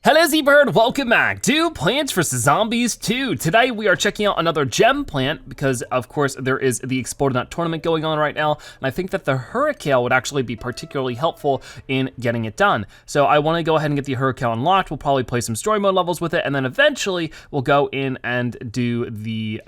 Hello Z-Bird, welcome back to Plants vs. Zombies 2. Today we are checking out another gem plant because of course there is the Explode Nut tournament going on right now, and I think that the Hurrikale would actually be particularly helpful in getting it done. So I wanna go ahead and get the Hurrikale unlocked. We'll probably play some story mode levels with it, and then eventually we'll go in and do the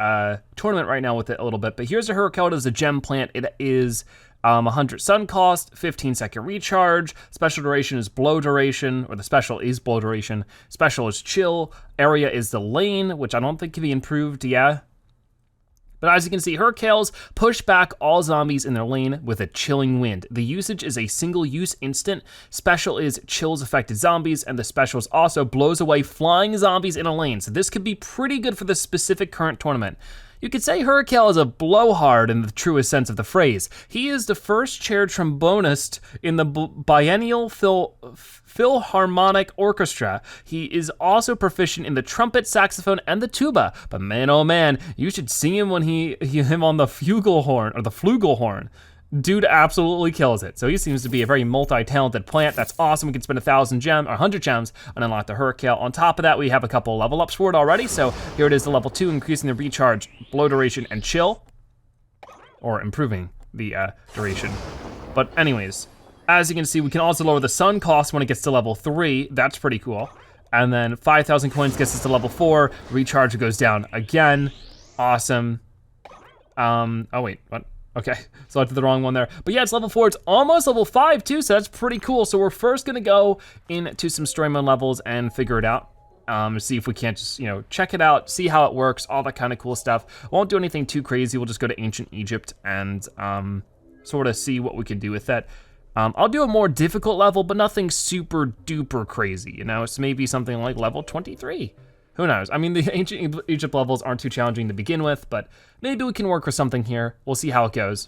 tournament right now with it a little bit. But here's the Hurrikale. It is a gem plant. It is 100 sun cost, 15-second recharge, special duration is blow duration, or the special is blow duration, special is chill, area is the lane, which I don't think can be improved, yeah. But as you can see, Hurrikales push back all zombies in their lane with a chilling wind. The usage is a single use instant, special is chills affected zombies, and the special is also blows away flying zombies in a lane. So this could be pretty good for the specific current tournament. You could say Hurrikale is a blowhard in the truest sense of the phrase. He is the first chair trombonist in the biennial Philharmonic Orchestra. He is also proficient in the trumpet, saxophone, and the tuba. But man, oh man, you should see him when him on the flugelhorn, or the flugelhorn. Dude absolutely kills it. So he seems to be a very multi-talented plant. That's awesome. We can spend 1,000 gems, or 100 gems, and unlock the Hurrikale. On top of that, we have a couple level ups for it already. So here it is, the level 2, increasing the recharge, blow duration, and chill, or improving the duration. But anyways, as you can see, we can also lower the sun cost when it gets to level 3. That's pretty cool. And then 5,000 coins gets us to level 4. Recharge goes down again. Awesome. Oh wait, what? Okay, so I did the wrong one there. But yeah, it's level 4, it's almost level 5 too, so that's pretty cool. So we're first gonna go into some story mode levels and figure it out. See if we can't just, check it out, see how it works, all that kind of cool stuff. Won't do anything too crazy, we'll just go to ancient Egypt and sort of see what we can do with that. I'll do a more difficult level, but nothing super duper crazy, It's maybe something like level 23. Who knows? I mean, the ancient Egypt levels aren't too challenging to begin with, but maybe we can work with something here. We'll see how it goes.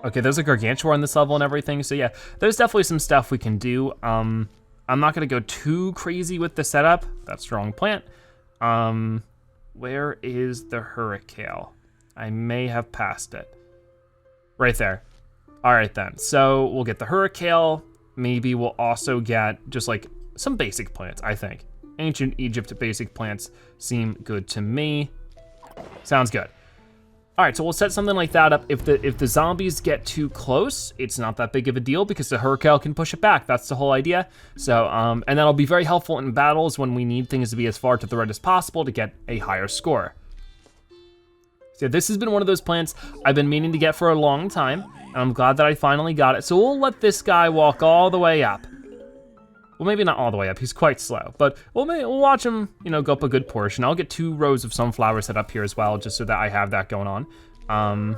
Okay, there's a gargantua on this level and everything, so yeah, there's definitely some stuff we can do. I'm not gonna go too crazy with the setup. That's the wrong plant. Where is the Hurrikale? I may have passed it. Right there. All right then, so we'll get the Hurrikale. Maybe we'll also get just like some basic plants, I think. Ancient Egypt basic plants seem good to me. Sounds good. All right, so we'll set something like that up. If the zombies get too close, it's not that big of a deal because the Hurrikale can push it back. That's the whole idea. So, and that'll be very helpful in battles when we need things to be as far to the right as possible to get a higher score. So this has been one of those plants I've been meaning to get for a long time, and I'm glad that I finally got it. So we'll let this guy walk all the way up. Well, maybe not all the way up, he's quite slow, but we'll watch him, go up a good portion. I'll get 2 rows of sunflowers set up here as well, just so that I have that going on.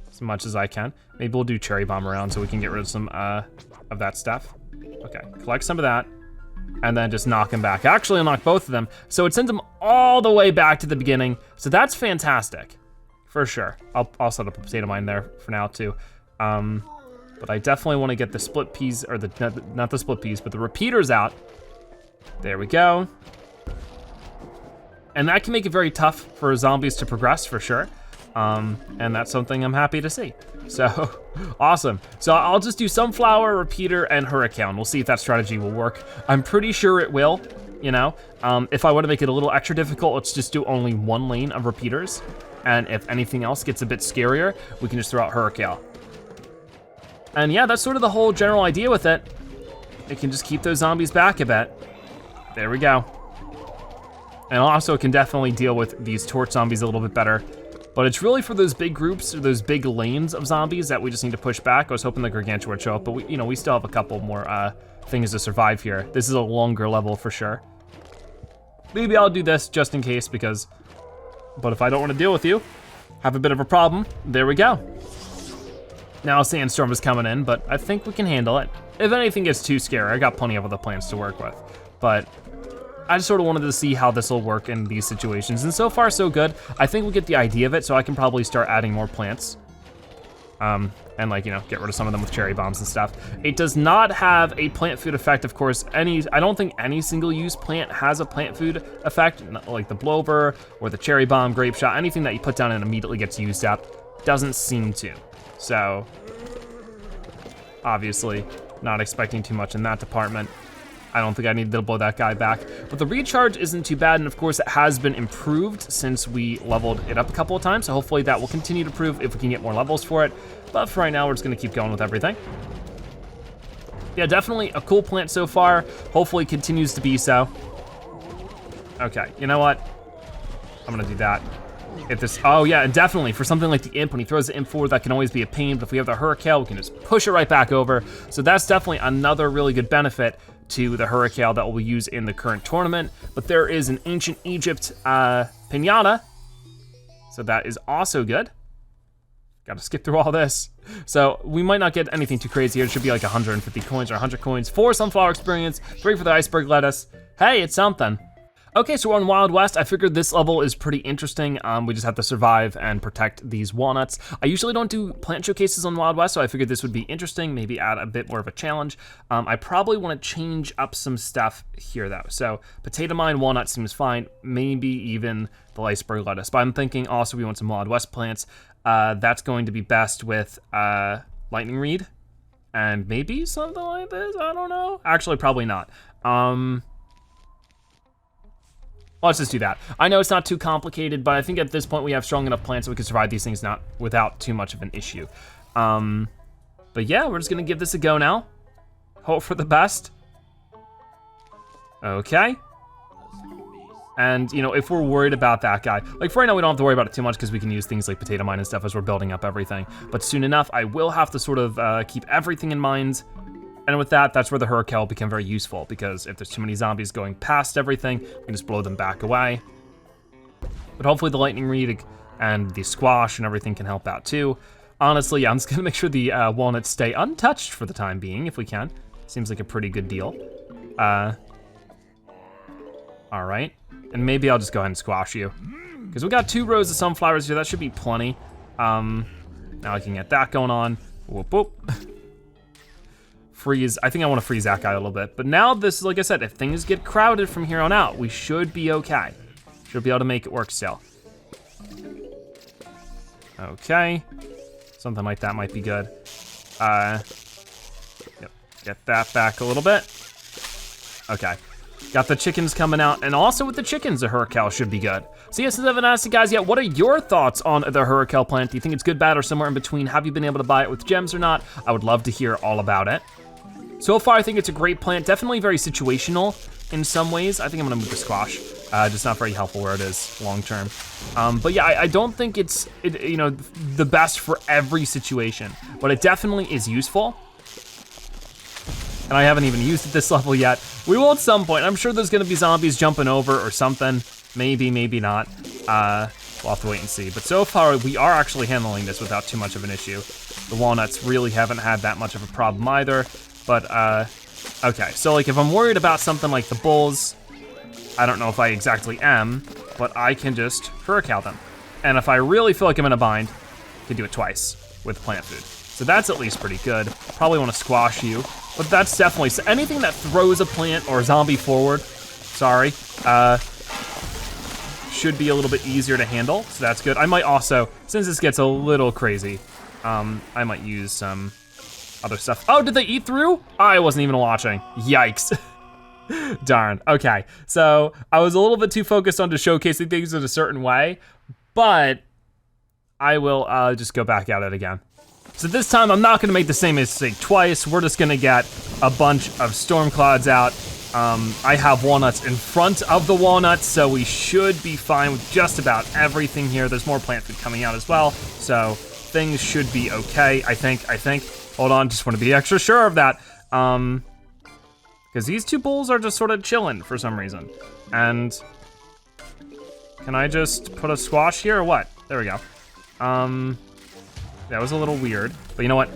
As much as I can. Maybe we'll do cherry bomb around so we can get rid of some of that stuff. Okay, collect some of that, and then just knock him back. Actually, unlock both of them, so it sends them all the way back to the beginning, so that's fantastic, for sure. I'll set up a potato mine there for now too. But I definitely want to get the split peas, or not the split peas, but the repeaters out. There we go. And that can make it very tough for zombies to progress, for sure. And that's something I'm happy to see. So, awesome. So I'll just do Sunflower, Repeater, and Hurrikale, and we'll see if that strategy will work. I'm pretty sure it will, If I want to make it a little extra difficult, let's just do only 1 lane of repeaters. And if anything else gets a bit scarier, we can just throw out Hurrikale. And yeah, that's sort of the whole general idea with it. It can just keep those zombies back a bit. There we go. And also it can definitely deal with these torch zombies a little bit better. But it's really for those big groups, or those big lanes of zombies that we just need to push back. I was hoping the gargantua would show up, but we still have a couple more things to survive here. This is a longer level for sure. Maybe I'll do this just in case but if I don't want to deal with you, have a bit of a problem, there we go. Now Sandstorm is coming in, but I think we can handle it. If anything gets too scary, I got plenty of other plants to work with. But I just sort of wanted to see how this will work in these situations. And so far, so good. I think we'll get the idea of it, so I can probably start adding more plants. And get rid of some of them with cherry bombs and stuff. It does not have a plant food effect, of course. I don't think any single use plant has a plant food effect, like the blower or the cherry bomb, grape shot, anything that you put down and immediately gets used up. Doesn't seem to. So, obviously, Not expecting too much in that department. I don't think I need to blow that guy back. But the recharge isn't too bad, and of course it has been improved since we leveled it up a couple of times, so hopefully that will continue to improve if we can get more levels for it. But for right now, we're just gonna keep going with everything. Yeah, definitely a cool plant so far. Hopefully it continues to be so. Okay, you know what? I'm gonna do that. If this, oh yeah, and definitely for something like the imp, when he throws the imp forward, that can always be a pain, but if we have the Hurrikale, we can just push it right back over. So that's definitely another really good benefit to the Hurrikale that we'll use in the current tournament. But there is an Ancient Egypt pinata, so that is also good. Gotta skip through all this. So we might not get anything too crazy here. It should be like 150 coins or 100 coins for Sunflower Experience, 3 for the Iceberg Lettuce. Hey, it's something. Okay, so we're on Wild West. I figured this level is pretty interesting. We just have to survive and protect these walnuts. I usually don't do plant showcases on Wild West, so I figured this would be interesting, maybe add a bit more of a challenge. I probably wanna change up some stuff here though. So potato mine, walnut seems fine, maybe even the iceberg lettuce. But I'm thinking also we want some Wild West plants. That's going to be best with lightning reed and maybe something like this, I don't know. Actually, probably not. Let's just do that. I know it's not too complicated, but I think at this point we have strong enough plants that we can survive these things not without too much of an issue. But yeah, we're just gonna give this a go now. Hope for the best. Okay. And you know, if we're worried about that guy, like for right now we don't have to worry about it too much because we can use things like potato mine and stuff as we're building up everything. But soon enough, I will have to sort of keep everything in mind. And with that, that's where the Hurricale will become very useful because if there's too many zombies going past everything, we can just blow them back away. But hopefully the lightning reed and the squash and everything can help out too. Honestly, yeah, I'm just gonna make sure the walnuts stay untouched for the time being, if we can. Seems like a pretty good deal. All right, and maybe I'll just go ahead and squash you. Because we got 2 rows of sunflowers here, that should be plenty. Now I can get that going on. Whoop, whoop. Freeze, I think I wanna freeze that guy a little bit. But now this, like I said, if things get crowded from here on out, we should be okay. Should be able to make it work still. Okay, something like that might be good. Yep, get that back a little bit. Okay, got the chickens coming out, and also with the chickens, the Hurricale should be good. So yes, since I haven't asked you guys yet, what are your thoughts on the Hurricale plant? Do you think it's good, bad, or somewhere in between? Have you been able to buy it with gems or not? I would love to hear all about it. So far, I think it's a great plant, definitely very situational in some ways. I think I'm gonna move the squash, just not very helpful where it is long term. But yeah, I don't think it's you know, the best for every situation, but it definitely is useful. And I haven't even used it this level yet. We will at some point. I'm sure there's gonna be zombies jumping over or something. Maybe, maybe not. We'll have to wait and see. But so far, we are actually handling this without too much of an issue. The walnuts really haven't had that much of a problem either. But, okay, so like if I'm worried about something like the bulls, I don't know if I exactly am, but I can just Hurricale them. And if I really feel like I'm in a bind, I can do it twice with plant food. So that's at least pretty good. Probably wanna squash you, but that's definitely, so anything that throws a plant or a zombie forward, sorry, should be a little bit easier to handle, so that's good. I might also, since this gets a little crazy, I might use some other stuff. Oh, did they eat through? I wasn't even watching, yikes. Darn, okay. So I was a little bit too focused on just showcasing things in a certain way, but I will just go back at it again. So this time I'm not gonna make the same mistake twice. We're just gonna get a bunch of storm clouds out. I have walnuts in front of the walnuts, so we should be fine with just about everything here. There's more plant food coming out as well, so things should be okay, I think. Hold on, just wanna be extra sure of that. Because these 2 bulls are just sort of chilling for some reason. And can I just put a squash here or what? There we go. That was a little weird, but you know what?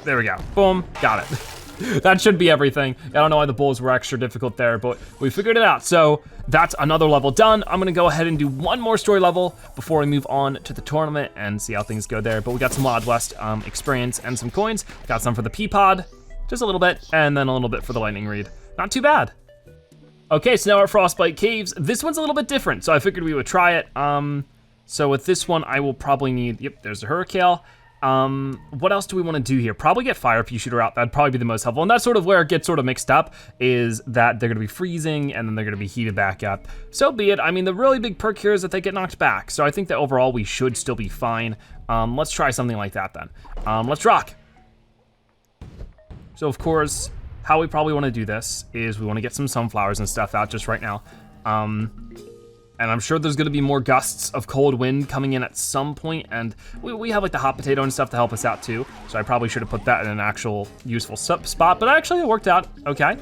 There we go, boom, got it. That should be everything. I don't know why the bulls were extra difficult there, but we figured it out. So that's another level done. I'm gonna go ahead and do one more story level before we move on to the tournament and see how things go there. But we got some Wild West experience and some coins. Got some for the pea pod, just a little bit, and then a little bit for the lightning reed. Not too bad. Okay, so now we're at Frostbite Caves. This one's a little bit different, so I figured we would try it. So with this one, I will probably need, yep, there's a Hurrikale. What else do we wanna do here? Probably get Fire Peashooter out, that'd probably be the most helpful. And that's sort of where it gets sort of mixed up, is that they're gonna be freezing and then they're gonna be heated back up. So be it. I mean, the really big perk here is that they get knocked back. So I think that overall we should still be fine. Let's try something like that then. Let's rock. So of course, how we probably wanna do this is we wanna get some sunflowers and stuff out just right now. And I'm sure there's gonna be more gusts of cold wind coming in at some point, and we have like the hot potato and stuff to help us out too, so I probably should have put that in an actual useful spot, but actually it worked out okay.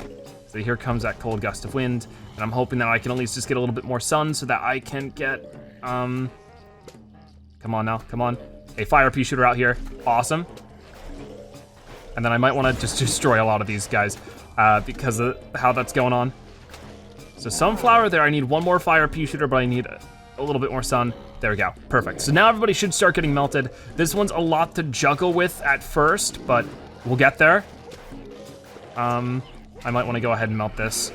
So here comes that cold gust of wind, and I'm hoping that I can at least just get a little bit more sun so that I can get, come on now, come on. A Fire Peashooter out here, awesome. And then I might wanna just destroy a lot of these guys because of how that's going on. So sunflower there, I need one more Fire Peashooter, but I need a little bit more sun. There we go, perfect. So now everybody should start getting melted. This one's a lot to juggle with at first, but we'll get there. I might wanna go ahead and melt this,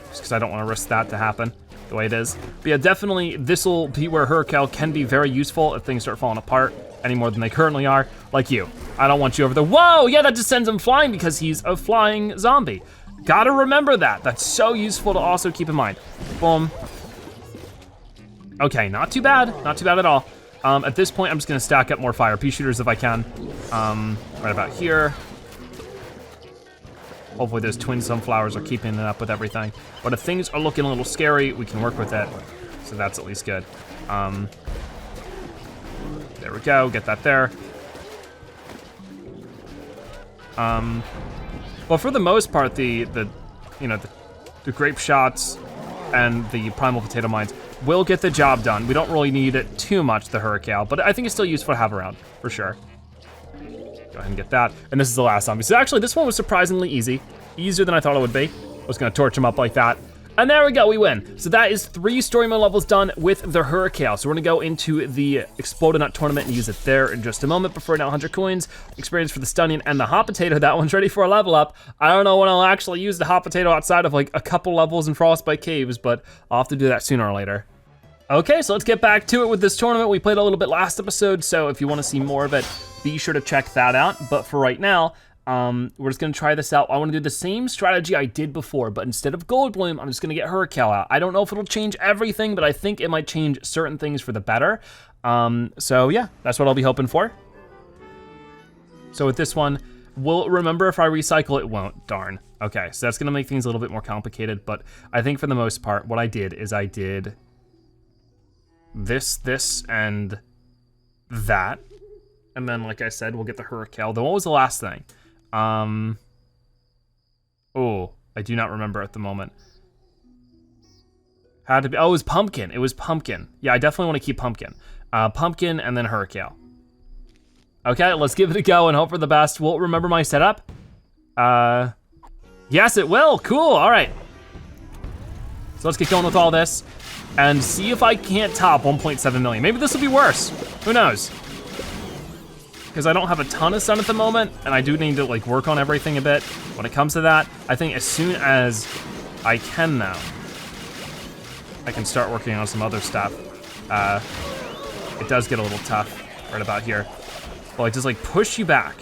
just because I don't wanna risk that to happen the way it is. But yeah, definitely this'll be where Hurrikale can be very useful if things start falling apart any more than they currently are, like you. I don't want you over there. Whoa, yeah, that just sends him flying because he's a flying zombie. Gotta remember that. That's so useful to also keep in mind. Boom. Okay, not too bad at all. At this point, I'm just gonna stack up more Fire Peashooters if I can. Right about here. Hopefully those twin sunflowers are keeping it up with everything. But if things are looking a little scary, we can work with it. So that's at least good. There we go, get that there. But for the most part, the grape shots and the primal potato mines will get the job done. We don't really need it too much, the Hurrikale, but I think it's still useful to have around, for sure. Go ahead and get that. And this is the last zombie. So actually, this one was surprisingly easy. Easier than I thought it would be. I was gonna torch him up like that. And there we go, we win. So that is 3 story mode levels done with the Hurrikale. So we're gonna go into the Exploded Nut tournament and use it there in just a moment. Before now, 100 coins, experience for the Stunning and the Hot Potato. That one's ready for a level up. I don't know when I'll actually use the Hot Potato outside of like a couple levels in Frostbite Caves, but I'll have to do that sooner or later. Okay, so let's get back to it with this tournament. We played a little bit last episode, so if you wanna see more of it, be sure to check that out. But for right now, we're just gonna try this out. I wanna do the same strategy I did before, but instead of Gold Bloom, I'm just gonna get Hurrikale out. I don't know if it'll change everything, but I think it might change certain things for the better. So yeah, that's what I'll be hoping for. So with this one, will it remember if I recycle? It won't, darn. Okay, so that's gonna make things a little bit more complicated, but I think for the most part, what I did is I did this, and that. And then, like I said, we'll get the Hurrikale. Then what was the last thing? Oh, I do not remember at the moment. Had to be, oh, it was pumpkin. It was pumpkin. Yeah, I definitely want to keep pumpkin. Pumpkin and then Hurrikale. Okay, let's give it a go and hope for the best. Will it remember my setup? Yes, it will. Cool. All right. So let's get going with all this and see if I can't top 1.7 million. Maybe this will be worse. Who knows? Because I don't have a ton of sun at the moment, and I do need to like work on everything a bit. When it comes to that, I think as soon as I can now, I can start working on some other stuff. It does get a little tough right about here. Well, I just like push you back.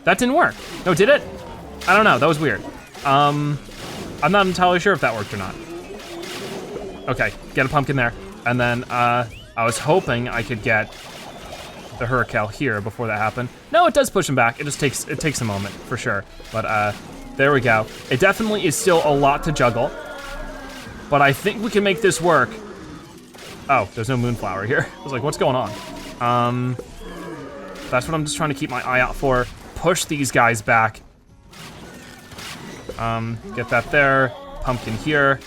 That didn't work. No, did it? I don't know, that was weird. I'm not entirely sure if that worked or not. Okay, get a pumpkin there. And then I was hoping I could get the Hurrikale here before that happened. No, it does push him back. It just takes a moment for sure. But there we go. It definitely is still a lot to juggle, but I think we can make this work. Oh, there's no moonflower here. I was like, what's going on? That's what I'm just trying to keep my eye out for. Push these guys back. Get that there. Pumpkin here.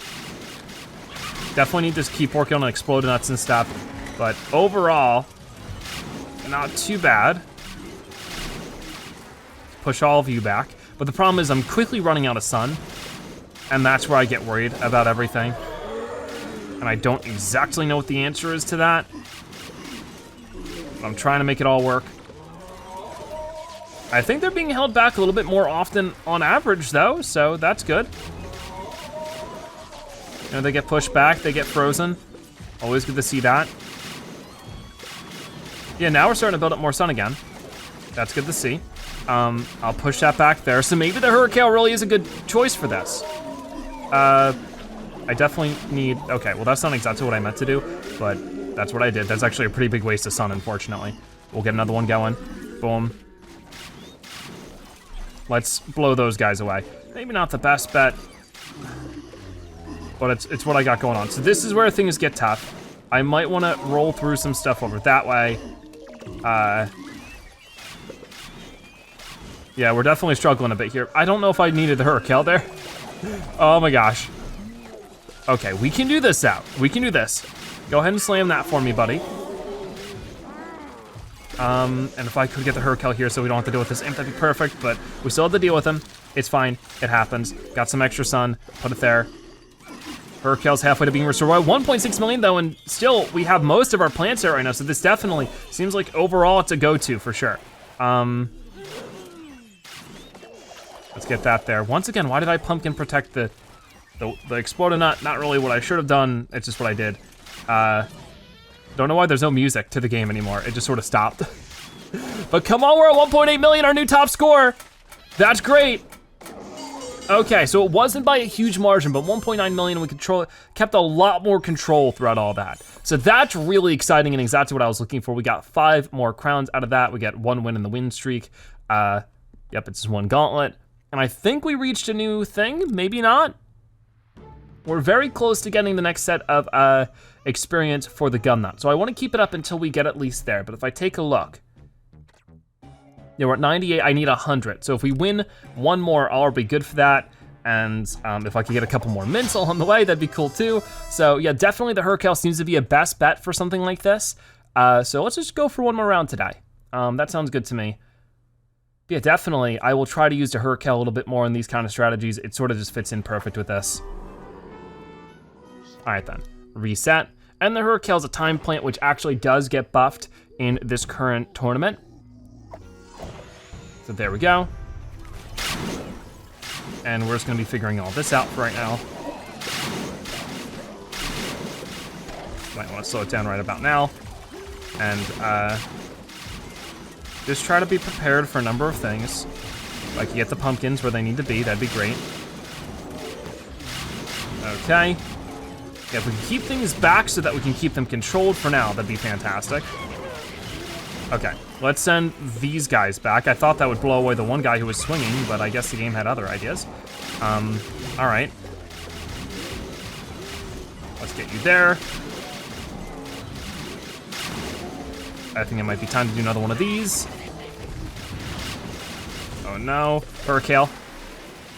Definitely need to keep working on exploded nuts and stuff, but overall, not too bad. Push all of you back. But the problem is I'm quickly running out of sun, and that's where I get worried about everything. And I don't exactly know what the answer is to that. But I'm trying to make it all work. I think they're being held back a little bit more often on average though, so that's good. You know, they get pushed back, they get frozen. Always good to see that. Yeah, now we're starting to build up more sun again. That's good to see. I'll push that back there. So maybe the Hurrikale really is a good choice for this. I definitely need, okay, well that's not exactly what I meant to do, but that's what I did. That's actually a pretty big waste of sun, unfortunately. We'll get another one going, boom. Let's blow those guys away. Maybe not the best bet, but it's what I got going on. So this is where things get tough. I might wanna roll through some stuff over that way. Yeah, we're definitely struggling a bit here. I don't know if I needed the Hurrikale there. Oh my gosh. Okay, we can do this out. We can do this. Go ahead and slam that for me, buddy. And if I could get the Hurrikale here so we don't have to deal with this imp, that'd be perfect, but we still have to deal with him. It's fine, it happens. Got some extra sun, put it there. Hurrikale's halfway to being restored. We're at 1.6 million though, and still we have most of our plants there right now, so this definitely seems like overall it's a go-to for sure. Let's get that there. Once again, why did I pumpkin protect the exploded nut? Not really what I should have done, it's just what I did. Don't know why there's no music to the game anymore. It just sort of stopped. But come on, we're at 1.8 million, our new top score. That's great. Okay, so it wasn't by a huge margin, but 1.9 million, we kept a lot more control throughout all that. So that's really exciting and exactly what I was looking for. We got 5 more crowns out of that. We got 1 win in the win streak. Yep, it's just 1 gauntlet. And I think we reached a new thing, maybe not. We're very close to getting the next set of experience for the gum nut. So I wanna keep it up until we get at least there, but if I take a look, yeah, we're at 98, I need 100. So if we win 1 more, I'll be good for that. And if I could get a couple more mints along the way, that'd be cool too. So yeah, definitely the Hurrikale seems to be a best bet for something like this. So let's just go for 1 more round today. That sounds good to me. Yeah, definitely, I will try to use the Hurrikale a little bit more in these kind of strategies. It sort of just fits in perfect with this. All right then, reset. And the Hurrikale's a time plant which actually does get buffed in this current tournament. So there we go. And we're just gonna be figuring all this out for right now. Might wanna slow it down right about now. And just try to be prepared for a number of things. If I can get the pumpkins where they need to be, that'd be great. Okay. Yeah, if we can keep things back so that we can keep them controlled for now, that'd be fantastic. Okay, let's send these guys back. I thought that would blow away the one guy who was swinging, but I guess the game had other ideas. All right. Let's get you there. I think it might be time to do another one of these. Oh no, Hurrikale.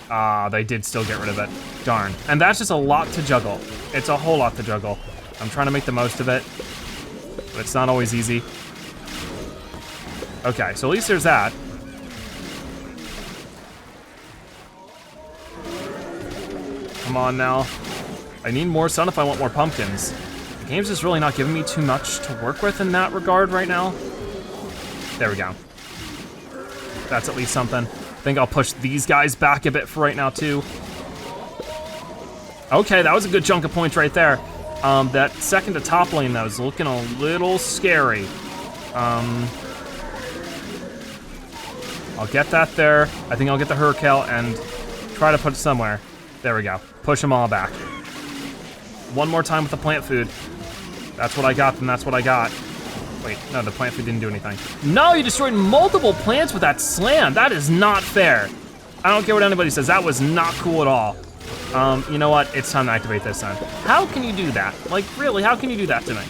Ah, they did still get rid of it. Darn. And that's just a lot to juggle. It's a whole lot to juggle. I'm trying to make the most of it, but it's not always easy. Okay, so at least there's that. Come on now. I need more sun if I want more pumpkins. The game's just really not giving me too much to work with in that regard right now. There we go. That's at least something. I think I'll push these guys back a bit for right now too. Okay, that was a good chunk of points right there. That second to top lane, that was looking a little scary. I'll get that there. I think I'll get the Hurrikale and try to put it somewhere. There we go. Push them all back. 1 more time with the plant food. That's what I got, then that's what I got. Wait, no, the plant food didn't do anything. No, you destroyed multiple plants with that slam. That is not fair. I don't care what anybody says. That was not cool at all. You know what? It's time to activate this time. How can you do that? Like, really, how can you do that to me?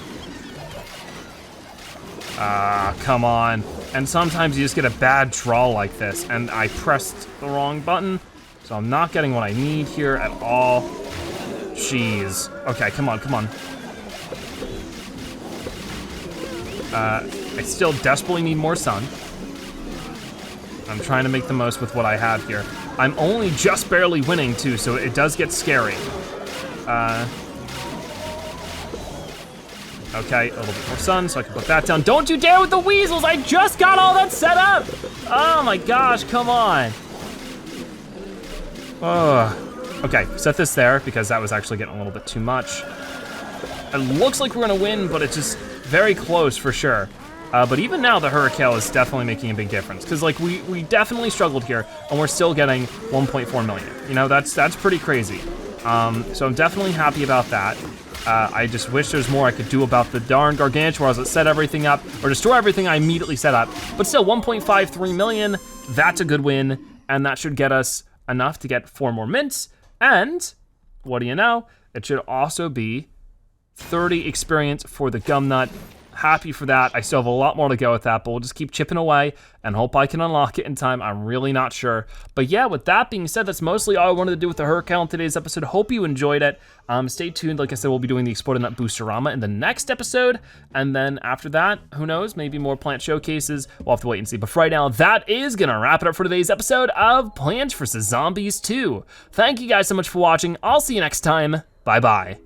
Come on. And sometimes you just get a bad draw like this, and I pressed the wrong button, so I'm not getting what I need here at all. Jeez. Okay, come on, come on. I still desperately need more sun. I'm trying to make the most with what I have here. I'm only just barely winning too, so it does get scary. Okay, a little bit more sun so I can put that down. Don't you dare with the weasels! I just got all that set up! Oh my gosh, come on. Okay, set this there because that was actually getting a little bit too much. It looks like we're gonna win, but it's just very close for sure. But even now, the Hurrikale is definitely making a big difference, because like we definitely struggled here, and we're still getting 1.4 million. You know, that's pretty crazy. So I'm definitely happy about that. I just wish there's more I could do about the darn Gargantuars that set everything up, or destroy everything I immediately set up. But still, 1.53 million, that's a good win, and that should get us enough to get 4 more mints, and what do you know, it should also be 30 experience for the Gumnut. Happy for that. I still have a lot more to go with that, but we'll just keep chipping away and hope I can unlock it in time. I'm really not sure. But yeah, with that being said, that's mostly all I wanted to do with the Hurrikale in today's episode. Hope you enjoyed it. Stay tuned. Like I said, we'll be doing the Exploding Nut Boosterama in the next episode. And then after that, who knows, maybe more plant showcases. We'll have to wait and see. But for right now, that is gonna wrap it up for today's episode of Plants vs. Zombies 2. Thank you guys so much for watching. I'll see you next time. Bye-bye.